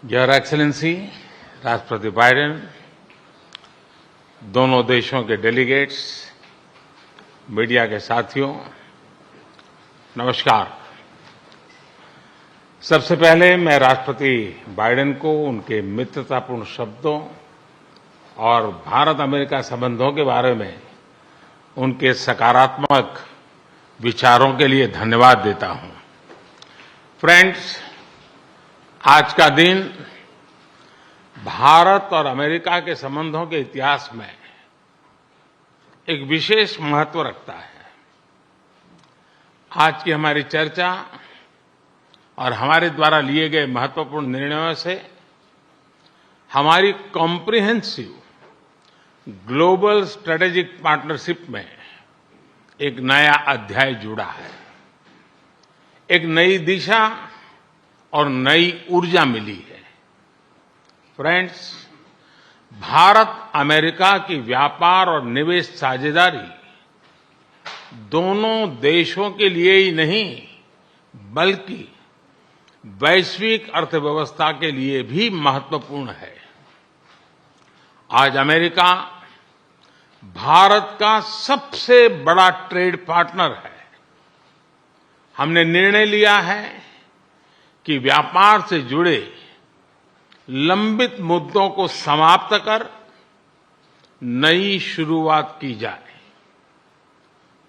Your excellency राष्ट्रपति Biden, दोनों देशों के डेलीगेट्स, मीडिया के साथियों, नमस्कार। सबसे पहले मैं राष्ट्रपति बाइडेन को उनके मित्रतापूर्ण शब्दों और भारत अमेरिका संबंधों के बारे में उनके सकारात्मक विचारों के लिए धन्यवाद देता हूं। फ्रेंड्स, आज का दिन भारत और अमेरिका के संबंधों के इतिहास में एक विशेष महत्व रखता है। आज की हमारी चर्चा और हमारे द्वारा लिए गए महत्वपूर्ण निर्णयों से हमारी कॉम्प्रिहेंसिव ग्लोबल स्ट्रेटेजिक पार्टनरशिप में एक नया अध्याय जुड़ा है। एक नई दिशा और नई ऊर्जा मिली है। फ्रेंड्स, भारत अमेरिका की व्यापार और निवेश साझेदारी दोनों देशों के लिए ही नहीं बल्कि वैश्विक अर्थव्यवस्था के लिए भी महत्वपूर्ण है। आज अमेरिका भारत का सबसे बड़ा ट्रेड पार्टनर है। हमने निर्णय लिया है कि व्यापार से जुड़े लंबित मुद्दों को समाप्त कर नई शुरुआत की जाए।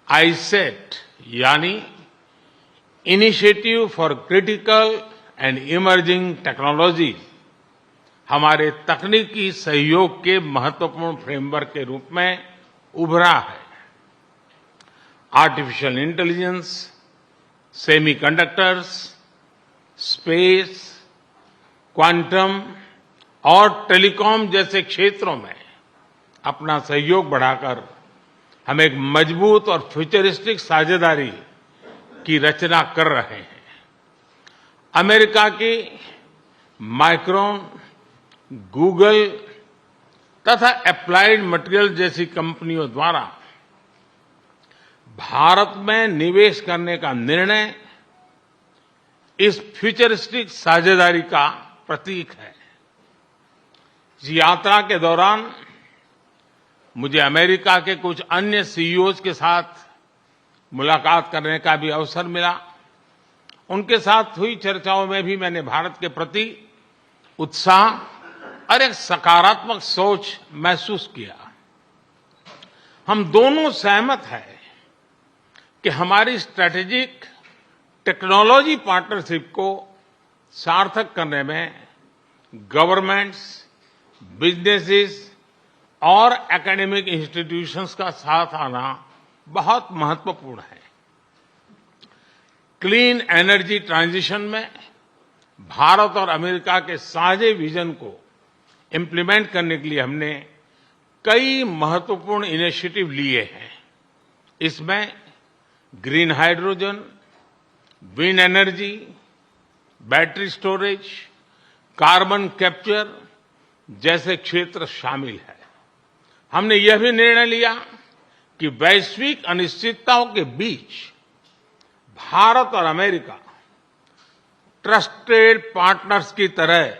आईसेट यानी initiative for critical and emerging technology हमारे तकनीकी सहयोग के महत्वपूर्ण फ्रेमवर्क के रूप में उभरा है। Artificial intelligence, semiconductors, space, quantum और टेलीकॉम जैसे क्षेत्रों में अपना सहयोग बढ़ाकर हम एक मजबूत और फ्यूचरिस्टिक साझेदारी की रचना कर रहे हैं। अमेरिका की माइक्रॉन, गूगल तथा एप्लाइड मटेरियल जैसी कंपनियों द्वारा भारत में निवेश करने का निर्णय इस फ्यूचरिस्टिक साझेदारी का प्रतीक है। इस यात्रा के दौरान मुझे अमेरिका के कुछ अन्य सीईओज के साथ मुलाकात करने का भी अवसर मिला। उनके साथ हुई चर्चाओं में भी मैंने भारत के प्रति उत्साह और एक सकारात्मक सोच महसूस किया। हम दोनों सहमत हैं कि हमारी स्ट्रैटेजिक टेक्नोलॉजी पार्टनरशिप को सार्थक करने में गवर्नमेंट्स, बिजनेसेस और एकेडमिक इंस्टीट्यूशंस का साथ आना बहुत महत्वपूर्ण है। क्लीन एनर्जी ट्रांजिशन में भारत और अमेरिका के साझे विजन को इम्प्लीमेंट करने के लिए हमने कई महत्वपूर्ण इनिशिएटिव लिए हैं। इसमें green hydrogen, wind energy, battery storage, carbon capture जैसे क्षेत्र शामिल है। हमने यह भी निर्णय लिया कि वैश्विक अनिश्चितताओं के बीच भारत और अमेरिका ट्रस्टेड पार्टनर्स की तरह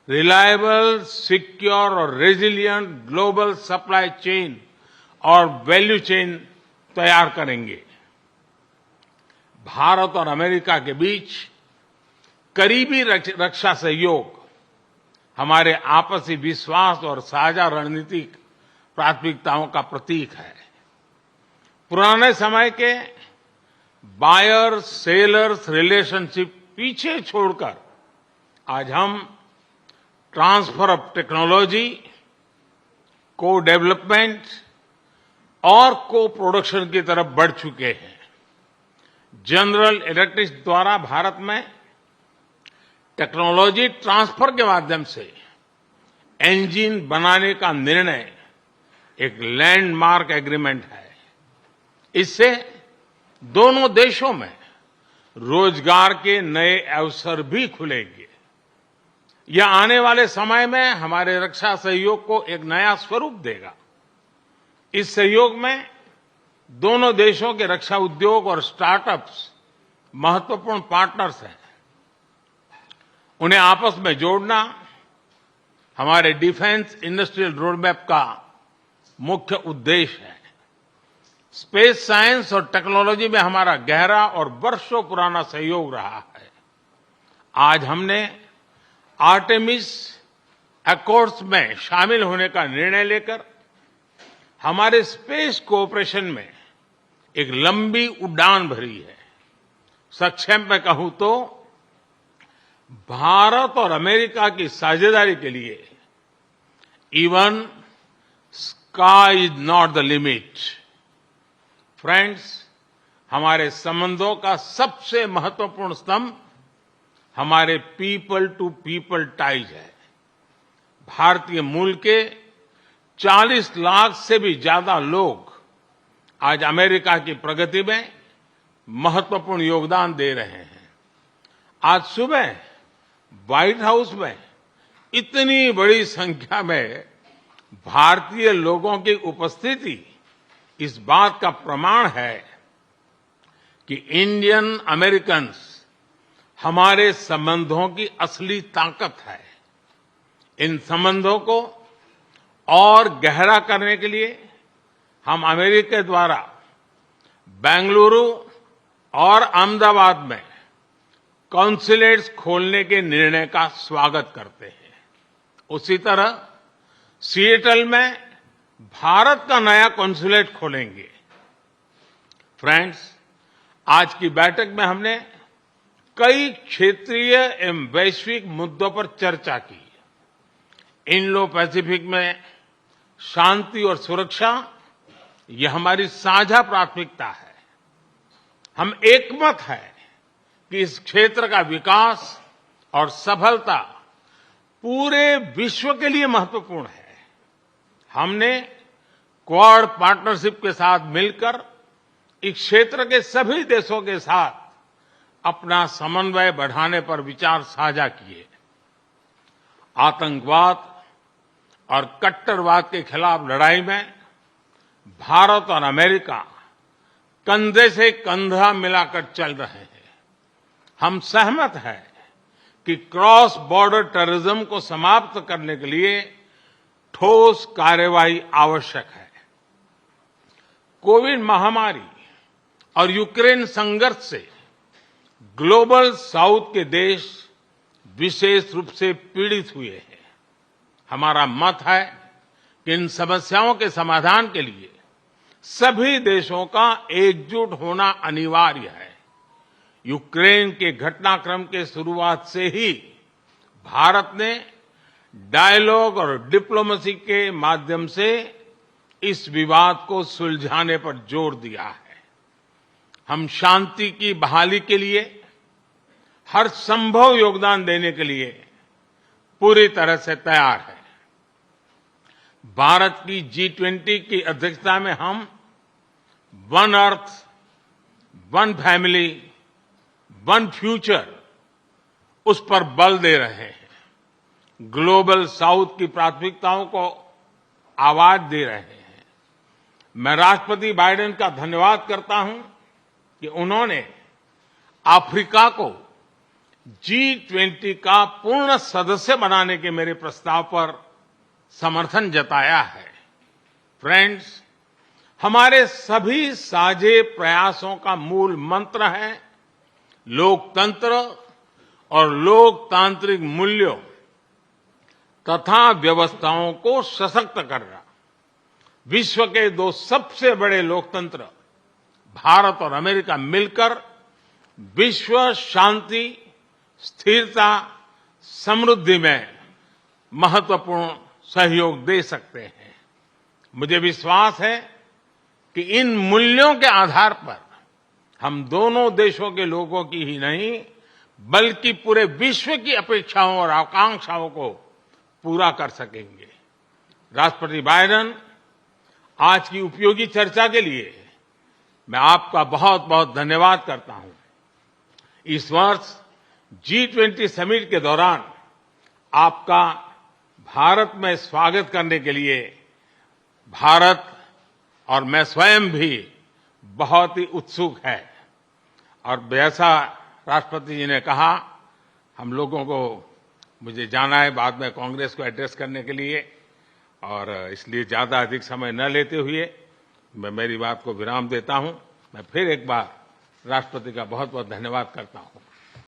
रिलायबल, सिक्योर और रेजिलिएंट ग्लोबल सप्लाई चेन और वैल्यू चेन तैयार करेंगे। भारत और अमेरिका के बीच करीबी रक्षा सहयोग हमारे आपसी विश्वास और साझा रणनीतिक प्राथमिकताओं का प्रतीक है। पुराने समय के बायर सेलर्स रिलेशनशिप पीछे छोड़कर आज हम ट्रांसफर ऑफ टेक्नोलॉजी, को डेवलपमेंट और को प्रोडक्शन की तरफ बढ़ चुके हैं। जनरल इलेक्ट्रिक द्वारा भारत में टेक्नोलॉजी ट्रांसफर के माध्यम से इंजन बनाने का निर्णय एक लैंडमार्क एग्रीमेंट है। इससे दोनों देशों में रोजगार के नए अवसर भी खुलेंगे। यह आने वाले समय में हमारे रक्षा सहयोग को एक नया स्वरूप देगा। इस सहयोग में दोनों देशों के रक्षा उद्योग और स्टार्टअप्स महत्वपूर्ण पार्टनर्स हैं। उन्हें आपस में जोड़ना हमारे डिफेंस इंडस्ट्रियल रोडमैप का मुख्य उद्देश्य है। स्पेस साइंस और टेक्नोलॉजी में हमारा गहरा और वर्षों पुराना सहयोग रहा है। आज हमने आर्टेमिस अकॉर्ड्स में शामिल होने का निर्णय लेकर हमारे स्पेस कोऑपरेशन में एक लंबी उड़ान भरी है। संक्षेप में कहूं तो भारत और अमेरिका की साझेदारी के लिए even sky is not the limit. Friends, हमारे संबंधों का सबसे महत्वपूर्ण स्तंभ हमारे पीपल टू पीपल टाइज है। भारतीय मूल के 40 लाख से भी ज्यादा लोग आज अमेरिका की प्रगति में महत्वपूर्ण योगदान दे रहे हैं। आज सुबह व्हाइट हाउस में इतनी बड़ी संख्या में भारतीय लोगों की उपस्थिति इस बात का प्रमाण है कि इंडियन अमेरिकन्स हमारे संबंधों की असली ताकत है। इन संबंधों को और गहरा करने के लिए हम अमेरिका द्वारा बेंगलुरु और अहमदाबाद में कॉन्सुलेट्स खोलने के निर्णय का स्वागत करते हैं। उसी तरह सिएटल में भारत का नया कॉन्सुलेट खोलेंगे। फ्रेंड्स, आज की बैठक में हमने कई क्षेत्रीय एवं वैश्विक मुद्दों पर चर्चा की। इंडो पैसिफिक में शांति और सुरक्षा यह हमारी साझा प्राथमिकता है। हम एकमत हैं कि इस क्षेत्र का विकास और सफलता पूरे विश्व के लिए महत्वपूर्ण है। हमने क्वाड पार्टनरशिप के साथ मिलकर इस क्षेत्र के सभी देशों के साथ अपना समन्वय बढ़ाने पर विचार साझा किए। आतंकवाद और कट्टरवाद के खिलाफ लड़ाई में भारत और अमेरिका कंधे से कंधा मिलाकर चल रहे हैं। हम सहमत हैं कि क्रॉस बॉर्डर टेररिज्म को समाप्त करने के लिए ठोस कार्रवाई आवश्यक है। कोविड महामारी और यूक्रेन संघर्ष से ग्लोबल साउथ के देश विशेष रूप से पीड़ित हुए हैं। हमारा मत है कि इन समस्याओं के समाधान के लिए सभी देशों का एकजुट होना अनिवार्य है। यूक्रेन के घटनाक्रम के शुरुआत से ही भारत ने डायलॉग और डिप्लोमेसी के माध्यम से इस विवाद को सुलझाने पर जोर दिया है। हम शांति की बहाली के लिए हर संभव योगदान देने के लिए पूरी तरह से तैयार हैं। भारत की G20 की अध्यक्षता में हम one earth, one family, one future उस पर बल दे रहे हैं। ग्लोबल साउथ की प्राथमिकताओं को आवाज दे रहे हैं। मैं राष्ट्रपति बाइडेन का धन्यवाद करता हूं कि उन्होंने अफ्रीका को G20 का पूर्ण सदस्य बनाने के मेरे प्रस्ताव पर समर्थन जताया है। फ्रेंड्स, हमारे सभी साझे प्रयासों का मूल मंत्र है लोकतंत्र और लोकतांत्रिक मूल्यों तथा व्यवस्थाओं को सशक्त करना। विश्व के दो सबसे बड़े लोकतंत्र भारत और अमेरिका मिलकर विश्व शांति, स्थिरता, समृद्धि में महत्वपूर्ण सहयोग दे सकते हैं। मुझे विश्वास है कि इन मूल्यों के आधार पर हम दोनों देशों के लोगों की ही नहीं बल्कि पूरे विश्व की अपेक्षाओं और आकांक्षाओं को पूरा कर सकेंगे। राष्ट्रपति बाइडेन, आज की उपयोगी चर्चा के लिए मैं आपका बहुत बहुत धन्यवाद करता हूं। इस वर्ष G20 समिट के दौरान आपका भारत में स्वागत करने के लिए भारत और मैं स्वयं भी बहुत ही उत्सुक है। और जैसा राष्ट्रपति जी ने कहा, हम लोगों को मुझे जाना है बाद में कांग्रेस को एड्रेस करने के लिए, और इसलिए ज्यादा अधिक समय न लेते हुए मैं मेरी बात को विराम देता हूं। मैं फिर एक बार राष्ट्रपति का बहुत बहुत धन्यवाद करता हूं।